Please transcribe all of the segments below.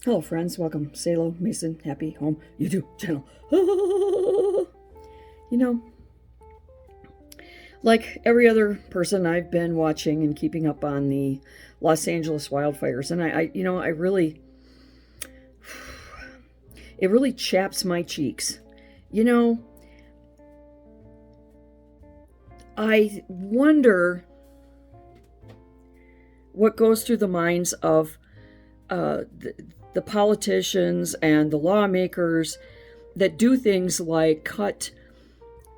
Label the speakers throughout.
Speaker 1: Hello, friends. Welcome. Salo, Mason, Happy Home YouTube channel. You know, like every other person, I've been watching and keeping up on the Los Angeles wildfires, and I really, it really chaps my cheeks. You know, I wonder what goes through the minds of the politicians and the lawmakers that do things like cut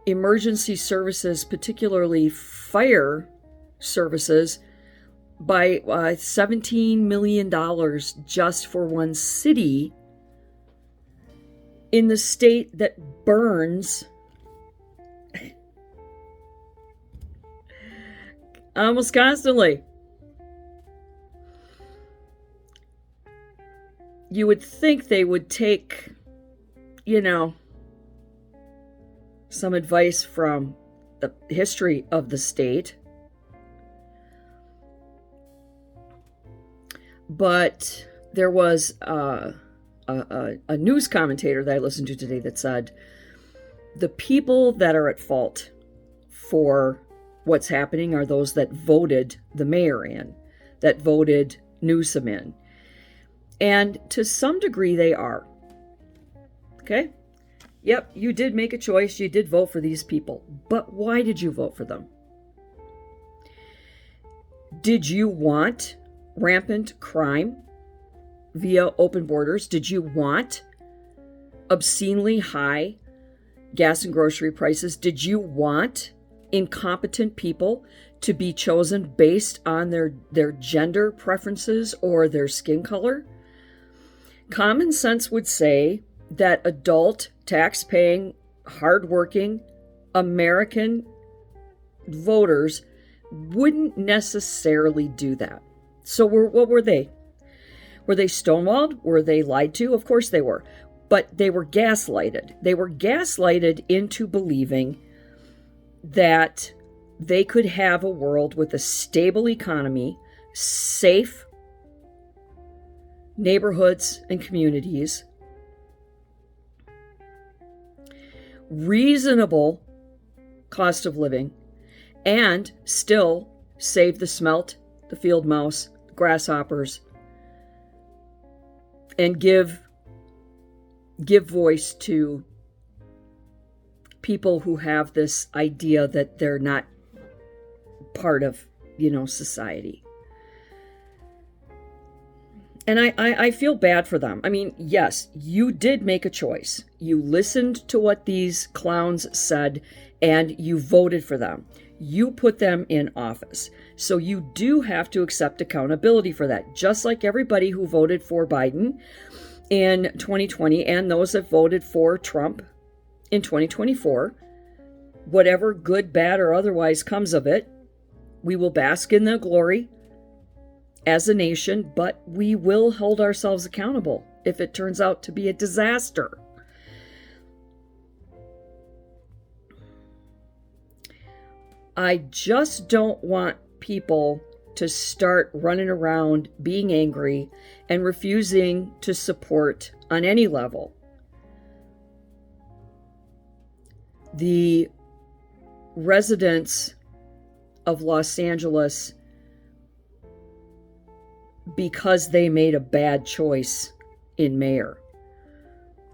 Speaker 1: emergency services, particularly fire services, by $17 million just for one city in the state that burns almost constantly. You would think they would take, some advice from the history of the state. But there was a news commentator that I listened to today that said the people that are at fault for what's happening are those that voted the mayor in, that voted Newsom in. And to some degree, they are. Okay? Yep, you did make a choice. You did vote for these people. But why did you vote for them? Did you want rampant crime via open borders? Did you want obscenely high gas and grocery prices? Did you want incompetent people to be chosen based on their gender preferences or their skin color? Common sense would say that adult, tax-paying, hardworking American voters wouldn't necessarily do that. So what were they? Were they stonewalled? Were they lied to? Of course they were. But they were gaslighted. They were gaslighted into believing that they could have a world with a stable economy, safe neighborhoods and communities, reasonable cost of living, and still save the smelt, the field mouse, the grasshoppers, and give voice to people who have this idea that they're not part of, society. And I feel bad for them. I mean, yes, you did make a choice. You listened to what these clowns said and you voted for them. You put them in office. So you do have to accept accountability for that. Just like everybody who voted for Biden in 2020 and those that voted for Trump in 2024, whatever good, bad, or otherwise comes of it, we will bask in the glory as a nation, but we will hold ourselves accountable if it turns out to be a disaster. I just don't want people to start running around being angry and refusing to support on any level the residents of Los Angeles because they made a bad choice in mayor.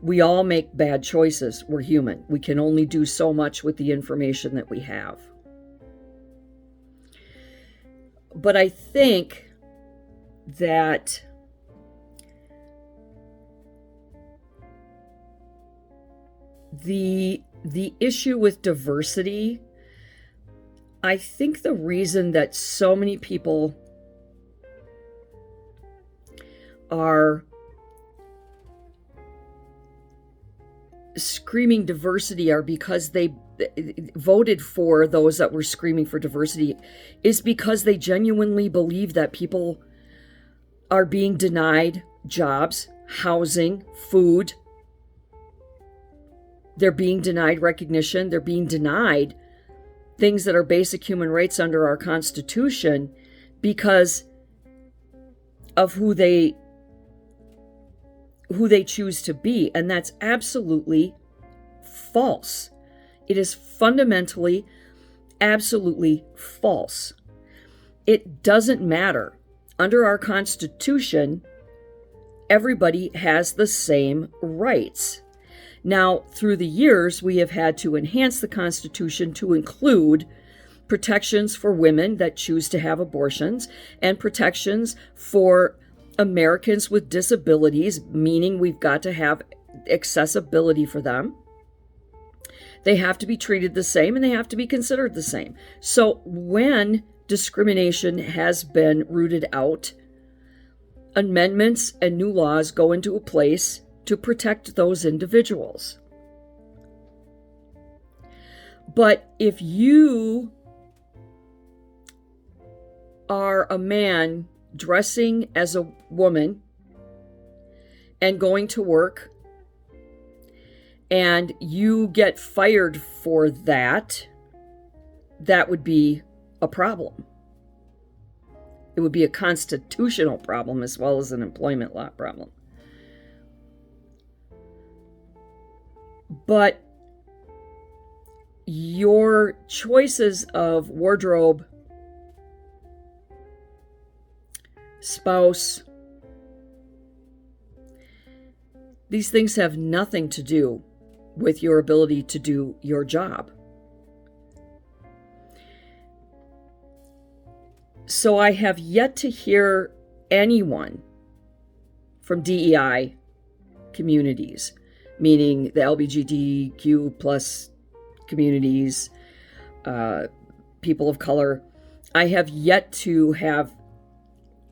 Speaker 1: We all make bad choices. We're human. We can only do so much with the information that we have. But I think that the issue with diversity, I think the reason that so many people are screaming diversity are because they voted for those that were screaming for diversity, is because they genuinely believe that people are being denied jobs, housing, food. They're being denied recognition. They're being denied things that are basic human rights under our Constitution because of who they who they choose to be. And that's absolutely false. It is fundamentally, absolutely false. It doesn't matter. Under our Constitution, everybody has the same rights. Now, through the years, we have had to enhance the Constitution to include protections for women that choose to have abortions and protections for Americans with disabilities, meaning we've got to have accessibility for them. They have to be treated the same and they have to be considered the same. So when discrimination has been rooted out, amendments and new laws go into a place to protect those individuals. But if you are a man dressing as a woman and going to work, and you get fired for that, that would be a problem. It would be a constitutional problem as well as an employment law problem. But your choices of wardrobe, spouse, these things have nothing to do with your ability to do your job. So I have yet to hear anyone from DEI communities, meaning the LGBTQ plus communities, people of color. I have yet to have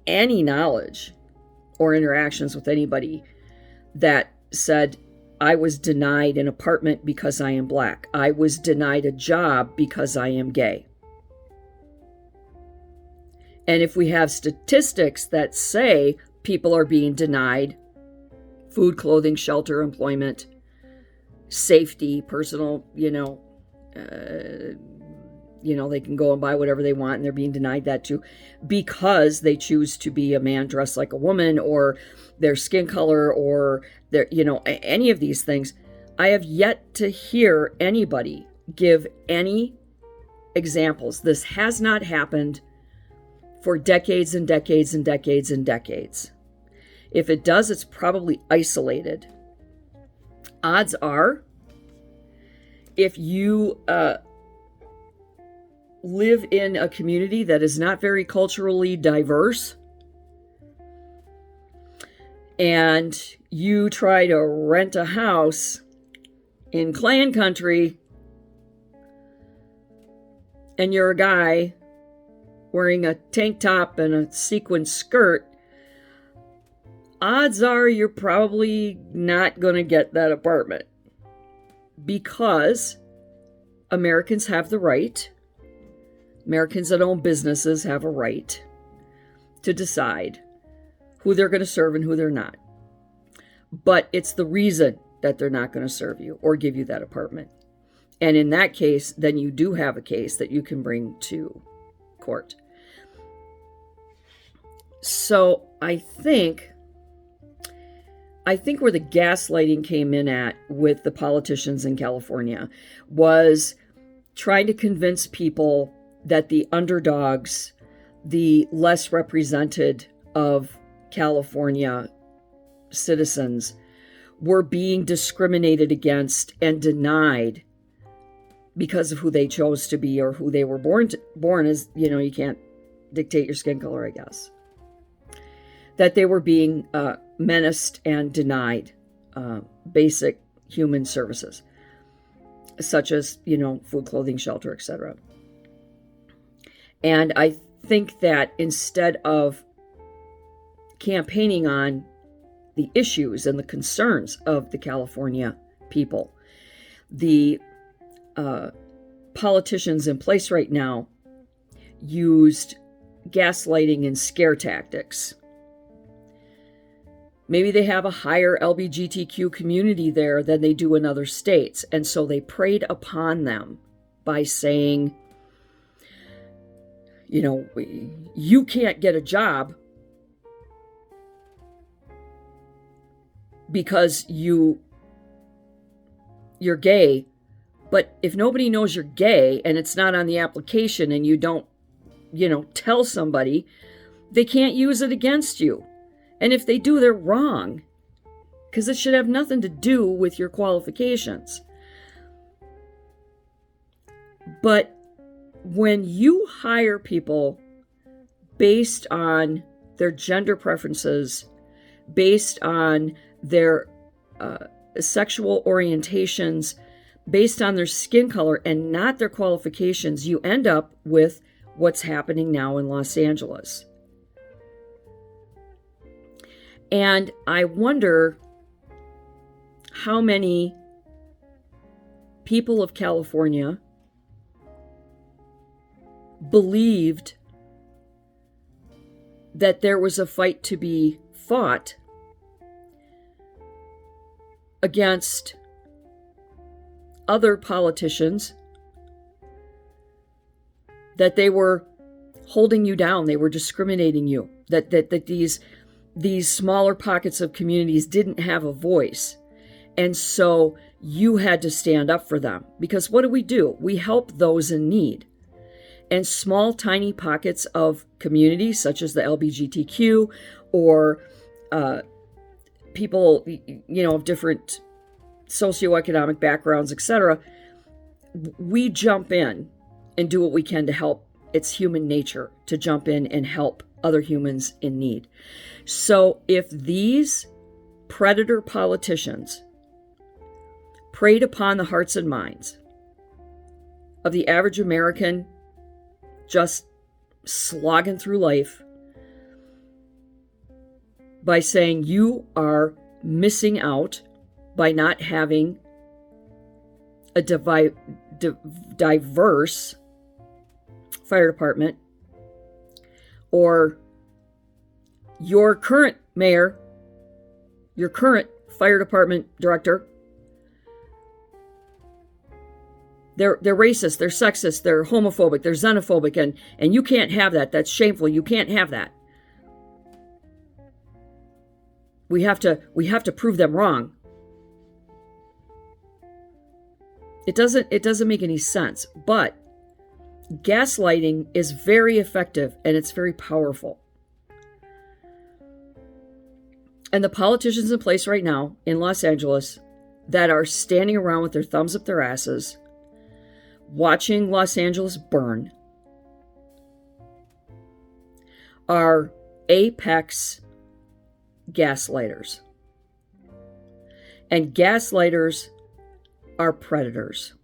Speaker 1: any knowledge or interactions with anybody that said, I was denied an apartment because I am Black. I was denied a job because I am gay. And if we have statistics that say people are being denied food, clothing, shelter, employment, safety, personal, they can go and buy whatever they want and they're being denied that too because they choose to be a man dressed like a woman, or their skin color, or their, any of these things. I have yet to hear anybody give any examples. This has not happened for decades and decades and decades and decades. If it does, it's probably isolated. Odds are, if you live in a community that is not very culturally diverse, and you try to rent a house in Klan country, and you're a guy wearing a tank top and a sequin skirt, odds are you're probably not going to get that apartment, because Americans have the right, Americans that own businesses have a right to decide who they're going to serve and who they're not. But it's the reason that they're not going to serve you or give you that apartment. And in that case, then you do have a case that you can bring to court. So I think where the gaslighting came in at with the politicians in California was trying to convince people that the underdogs, the less represented of California citizens, were being discriminated against and denied because of who they chose to be or who they were born as. You can't dictate your skin color, I guess. That they were being menaced and denied basic human services, such as, food, clothing, shelter, etc. And I think that instead of campaigning on the issues and the concerns of the California people, the politicians in place right now used gaslighting and scare tactics. Maybe they have a higher LGBTQ community there than they do in other states, and so they preyed upon them by saying, you can't get a job because you're gay. But if nobody knows you're gay and it's not on the application and you don't, tell somebody, they can't use it against you. And if they do, they're wrong, because it should have nothing to do with your qualifications. But when you hire people based on their gender preferences, based on their sexual orientations, based on their skin color and not their qualifications, you end up with what's happening now in Los Angeles. And I wonder how many people of California believed that there was a fight to be fought against other politicians, that they were holding you down, they were discriminating you, that these smaller pockets of communities didn't have a voice. And so you had to stand up for them. Because what do? We help those in need. And small, tiny pockets of communities, such as the LGBTQ or people, of different socioeconomic backgrounds, etc., we jump in and do what we can to help. It's human nature to jump in and help other humans in need. So if these predator politicians preyed upon the hearts and minds of the average American just slogging through life by saying you are missing out by not having a diverse fire department, or your current mayor, your current fire department director, they're racist, they're sexist, they're homophobic, they're xenophobic, and you can't have that. That's shameful. You can't have that. We have to prove them wrong. It doesn't make any sense. But gaslighting is very effective and it's very powerful. And the politicians in place right now in Los Angeles that are standing around with their thumbs up their asses, watching Los Angeles burn, are apex gaslighters. And gaslighters are predators.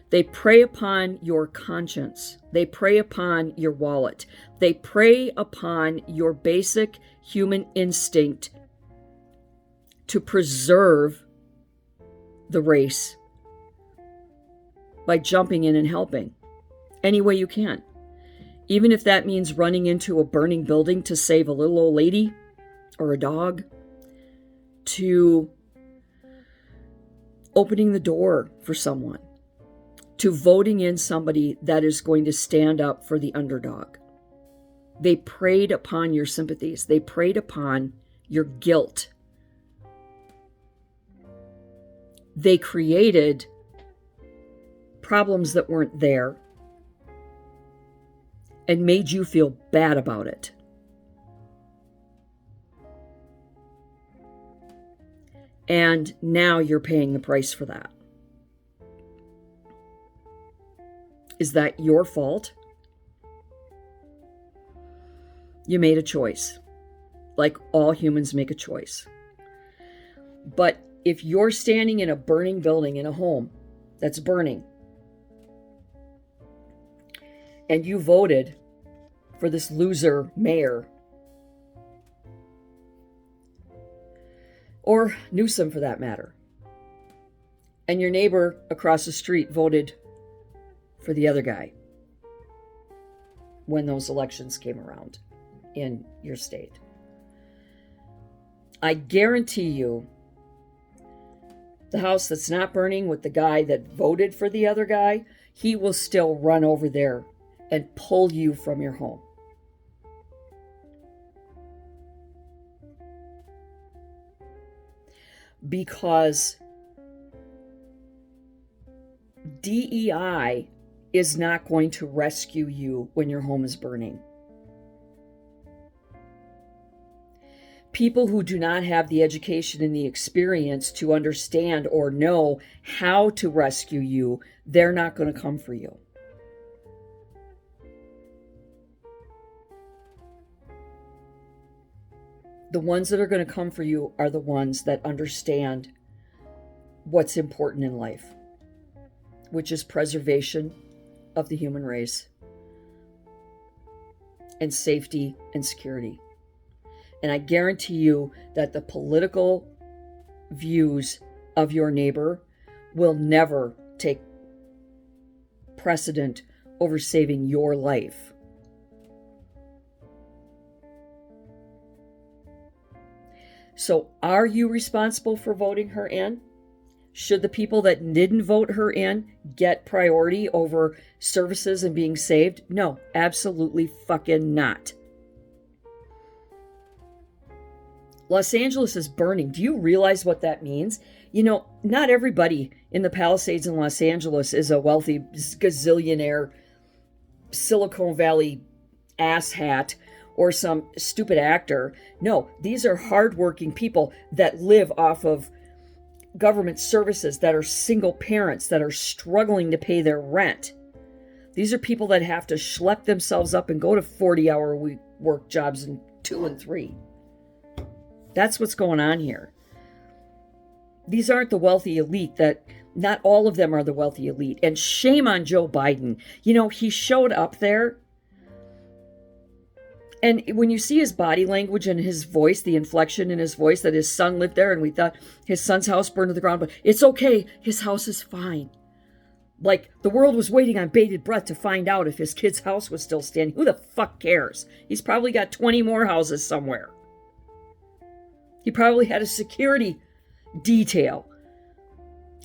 Speaker 1: They prey upon your conscience. They prey upon your wallet. They prey upon your basic human instinct to preserve the race by jumping in and helping any way you can. Even if that means running into a burning building to save a little old lady or a dog, to opening the door for someone, to voting in somebody that is going to stand up for the underdog. They preyed upon your sympathies. They preyed upon your guilt. They created problems that weren't there and made you feel bad about it. And now you're paying the price for that. Is that your fault? You made a choice. Like all humans make a choice. But if you're standing in a burning building in a home that's burning, and you voted for this loser mayor, or Newsom for that matter, and your neighbor across the street voted for the other guy when those elections came around in your state, I guarantee you the house that's not burning with the guy that voted for the other guy, he will still run over there and pull you from your home. because DEI is not going to rescue you when your home is burning. People who do not have the education and the experience to understand or know how to rescue you, they're not going to come for you. The ones that are going to come for you are the ones that understand what's important in life, which is preservation of the human race and safety and security. And I guarantee you that the political views of your neighbor will never take precedent over saving your life. So are you responsible for voting her in? Should the people that didn't vote her in get priority over services and being saved? No, absolutely fucking not. Los Angeles is burning. Do you realize what that means? You know, not everybody in the Palisades in Los Angeles is a wealthy gazillionaire, Silicon Valley asshat, or some stupid actor. No, these are hardworking people that live off of government services, that are single parents, that are struggling to pay their rent. These are people that have to schlep themselves up and go to 40-hour week work jobs in 2 and 3. That's what's going on here. These aren't the wealthy elite. That not all of them are the wealthy elite. And shame on Joe Biden. You know, he showed up there. And when you see his body language and his voice, the inflection in his voice, that his son lived there and we thought his son's house burned to the ground, but it's okay. His house is fine. Like the world was waiting on bated breath to find out if his kid's house was still standing. Who the fuck cares? He's probably got 20 more houses somewhere. He probably had a security detail.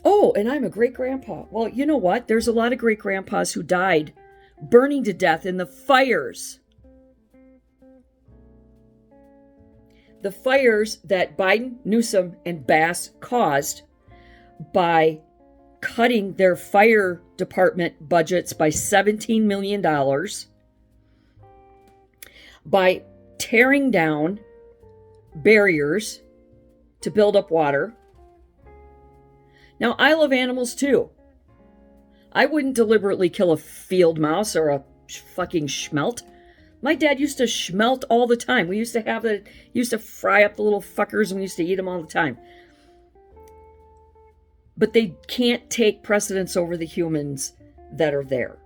Speaker 1: Oh, and I'm a great-grandpa. Well, you know what? There's a lot of great-grandpas who died burning to death in the fires. The fires that Biden, Newsom, and Bass caused by cutting their fire department budgets by $17 million, by tearing down barriers to build up water. Now, I love animals too. I wouldn't deliberately kill a field mouse or a fucking schmelt. My dad used to schmelt all the time. We used to fry up the little fuckers and we used to eat them all the time. But they can't take precedence over the humans that are there.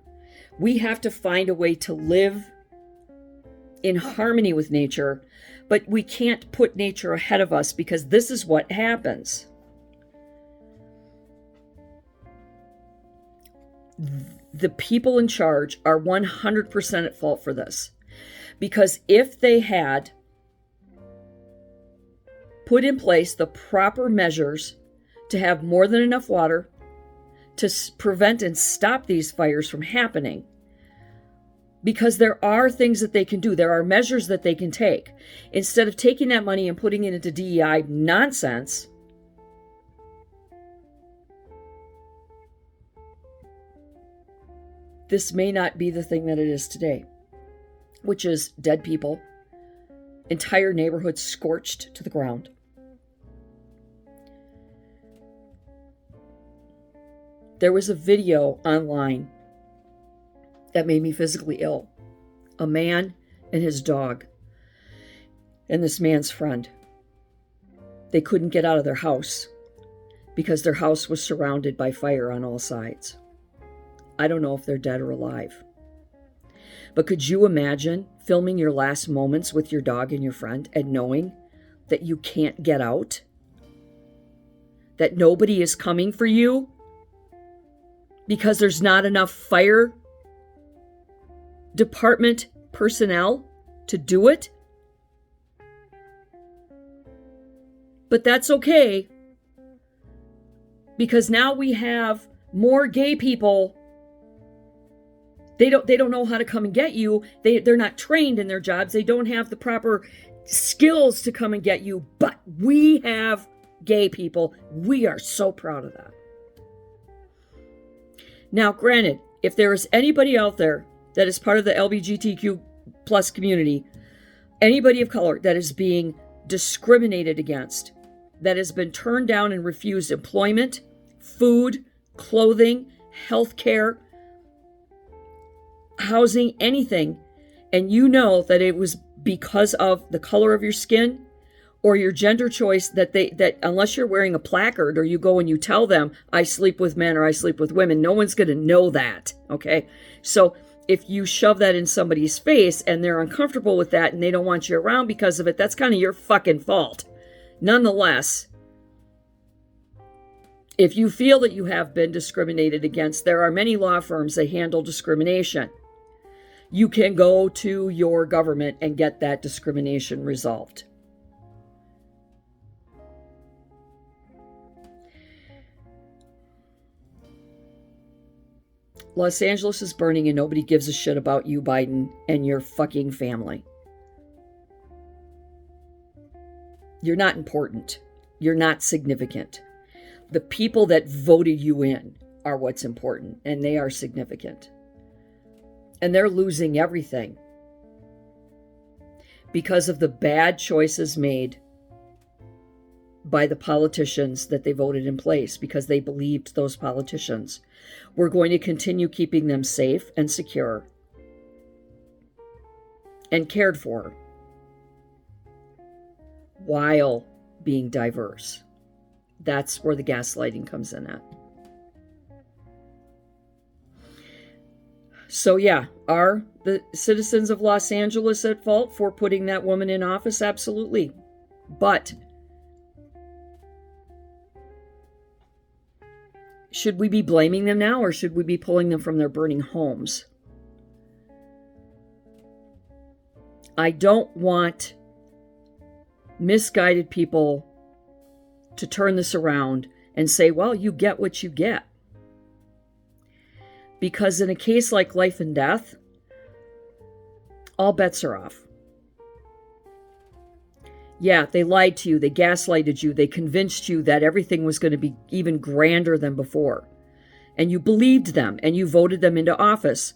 Speaker 1: We have to find a way to live in harmony with nature, but we can't put nature ahead of us because this is what happens. The people in charge are 100% at fault for this. Because if they had put in place the proper measures to have more than enough water to prevent and stop these fires from happening, because there are things that they can do, there are measures that they can take. Instead of taking that money and putting it into DEI nonsense, this may not be the thing that it is today, which is dead people, entire neighborhoods scorched to the ground. There was a video online that made me physically ill. A man and his dog and this man's friend. They couldn't get out of their house because their house was surrounded by fire on all sides. I don't know if they're dead or alive. But could you imagine filming your last moments with your dog and your friend and knowing that you can't get out? That nobody is coming for you because there's not enough fire department personnel to do it? But that's okay, because now we have more gay people. They don't know how to come and get you. They're not trained in their jobs. They don't have the proper skills to come and get you. But we have gay people. We are so proud of that. Now, granted, if there is anybody out there that is part of the LGBTQ plus community, anybody of color that is being discriminated against, that has been turned down and refused employment, food, clothing, health care, housing, anything, and you know that it was because of the color of your skin or your gender choice, that unless you're wearing a placard or you go and you tell them, I sleep with men or I sleep with women, no one's going to know that, okay? So if you shove that in somebody's face and they're uncomfortable with that and they don't want you around because of it, that's kind of your fucking fault. Nonetheless, if you feel that you have been discriminated against, there are many law firms that handle discrimination. You can go to your government and get that discrimination resolved. Los Angeles is burning and nobody gives a shit about you, Biden, and your fucking family. You're not important. You're not significant. The people that voted you in are what's important, and they are significant. And they're losing everything because of the bad choices made by the politicians that they voted in place, because they believed those politicians were going to continue keeping them safe and secure and cared for while being diverse. That's where the gaslighting comes in at. So yeah, are the citizens of Los Angeles at fault for putting that woman in office? Absolutely. But should we be blaming them now, or should we be pulling them from their burning homes? I don't want misguided people to turn this around and say, well, you get what you get. Because in a case like life and death, all bets are off. Yeah, they lied to you, they gaslighted you, they convinced you that everything was going to be even grander than before. And you believed them, and you voted them into office.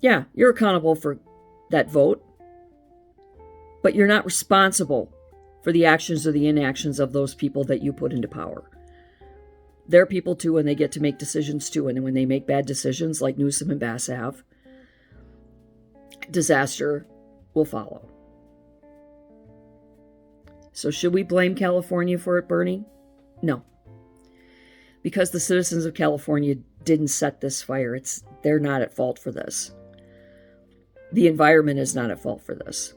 Speaker 1: Yeah, you're accountable for that vote. But you're not responsible for the actions or the inactions of those people that you put into power. They're people too, and they get to make decisions too. And when they make bad decisions, like Newsom and Bass have, disaster will follow. So should we blame California for it burning? No. Because the citizens of California didn't set this fire. They're not at fault for this. The environment is not at fault for this.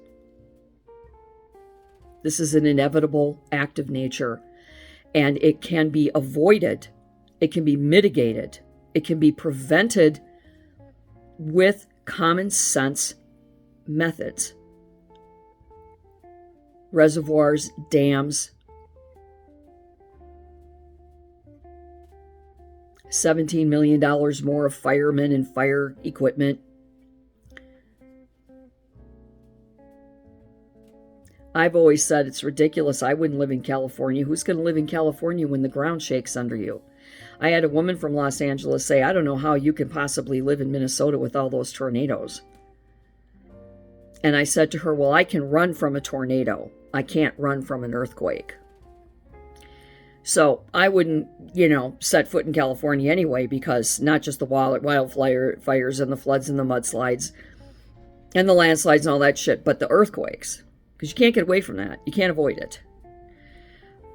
Speaker 1: This is an inevitable act of nature, and it can be avoided. It can be mitigated. It can be prevented with common sense methods. Reservoirs, dams, $17 million more of firemen and fire equipment. I've always said it's ridiculous. I wouldn't live in California. Who's going to live in California when the ground shakes under you? I had a woman from Los Angeles say, I don't know how you can possibly live in Minnesota with all those tornadoes. And I said to her, well, I can run from a tornado. I can't run from an earthquake. So I wouldn't, set foot in California anyway, because not just the wildfires and the floods and the mudslides and the landslides and all that shit, but the earthquakes. Because you can't get away from that. You can't avoid it.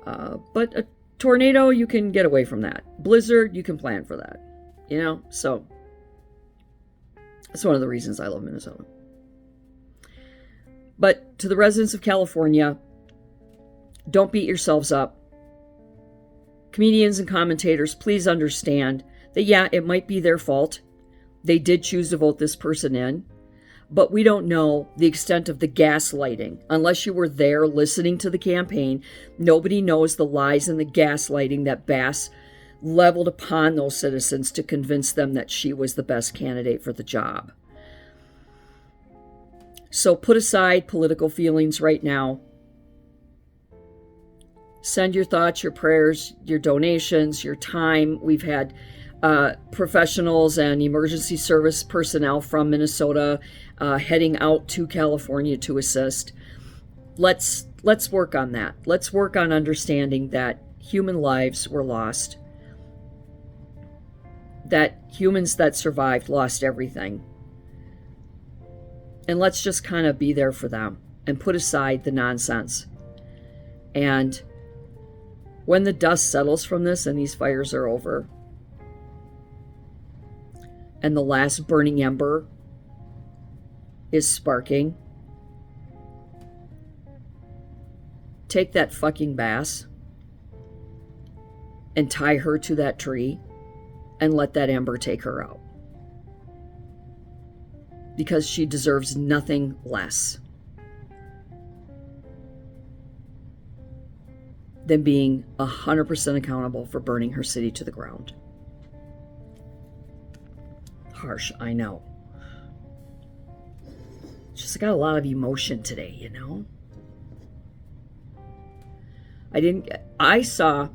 Speaker 1: But a tornado, you can get away from that. Blizzard, you can plan for that. So that's one of the reasons I love Minnesota. But to the residents of California, don't beat yourselves up. Comedians and commentators, please understand that, yeah, it might be their fault. They did choose to vote this person in. But we don't know the extent of the gaslighting. Unless you were there listening to the campaign, nobody knows the lies and the gaslighting that Bass leveled upon those citizens to convince them that she was the best candidate for the job. So put aside political feelings right now. Send your thoughts, your prayers, your donations, your time. We've had professionals and emergency service personnel from Minnesota heading out to California to assist. Let's work on that. Let's work on understanding that human lives were lost, that humans that survived lost everything. And let's just kind of be there for them and put aside the nonsense. And when the dust settles from this and these fires are over, and the last burning ember is sparking, take that fucking bass and tie her to that tree and let that ember take her out. Because she deserves nothing less than being 100% accountable for burning her city to the ground. Harsh, I know. Just got a lot of emotion today, you know? I saw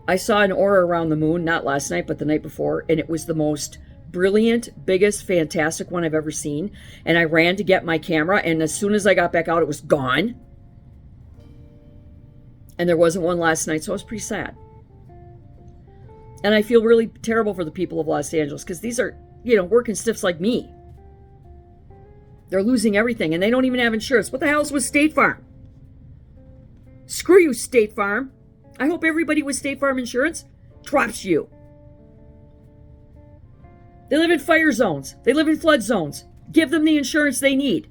Speaker 1: an aura around the moon, not last night, but the night before, and it was the most brilliant, biggest, fantastic one I've ever seen. And I ran to get my camera, and as soon as I got back out, it was gone. And there wasn't one last night, so I was pretty sad. And I feel really terrible for the people of Los Angeles, because these are, working stiffs like me. They're losing everything, and they don't even have insurance. What the hell's with State Farm? Screw you, State Farm. I hope everybody with State Farm insurance drops you. They live in fire zones. They live in flood zones. Give them the insurance they need.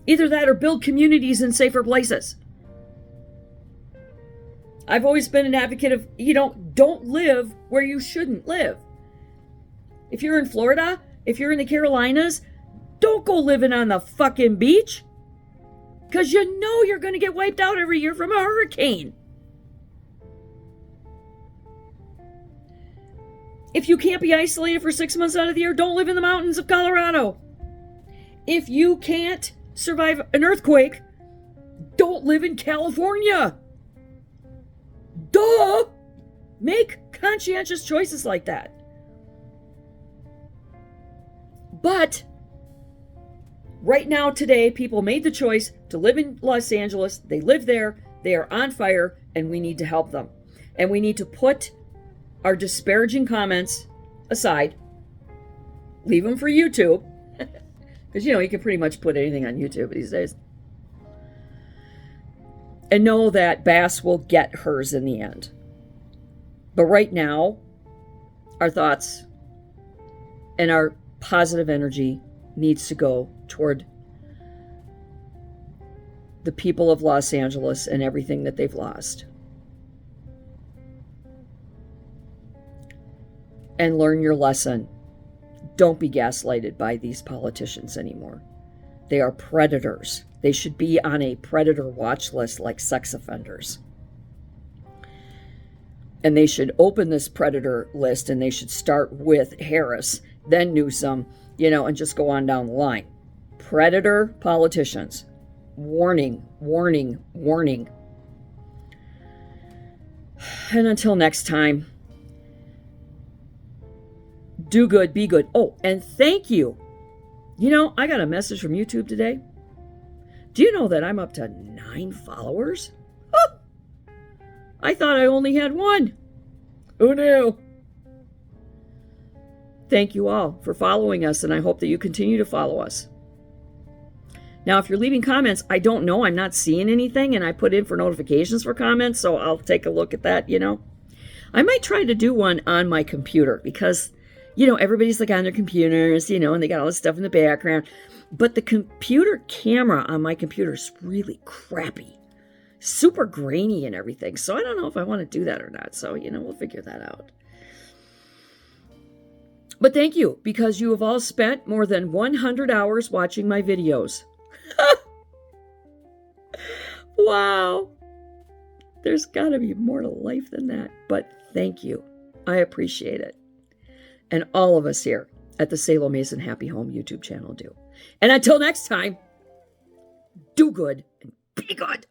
Speaker 1: Either that or build communities in safer places. I've always been an advocate of, don't live where you shouldn't live. If you're in Florida, if you're in the Carolinas, don't go living on the fucking beach. Because you know you're going to get wiped out every year from a hurricane. If you can't be isolated for 6 months out of the year, don't live in the mountains of Colorado. If you can't survive an earthquake, don't live in California. Duh! Make conscientious choices like that. But right now, today, people made the choice to live in Los Angeles. They live there. They are on fire, and we need to help them. And we need to put our disparaging comments aside. Leave them for YouTube. Because, you can pretty much put anything on YouTube these days. And know that Bass will get hers in the end. But right now, our thoughts and our positive energy needs to go toward the people of Los Angeles and everything that they've lost. And learn your lesson. Don't be gaslighted by these politicians anymore. They are predators. They should be on a predator watch list like sex offenders. And they should open this predator list, and they should start with Harris, then Newsom, and just go on down the line. Predator politicians. Warning, warning, warning. And until next time, do good, be good. Oh, and thank you. I got a message from YouTube today. Do you know that I'm up to 9 followers? Oh, I thought I only had 1. Who knew? Thank you all for following us, and I hope that you continue to follow us. Now, if you're leaving comments, I don't know. I'm not seeing anything, and I put in for notifications for comments, so I'll take a look at that, I might try to do one on my computer because, everybody's like on their computers, and they got all this stuff in the background. But the computer camera on my computer is really crappy. Super grainy and everything. So I don't know if I want to do that or not. So, we'll figure that out. But thank you, because you have all spent more than 100 hours watching my videos. Wow. There's got to be more to life than that. But thank you. I appreciate it. And all of us here at the Salem Mason Happy Home YouTube channel do. And until next time, do good and be good.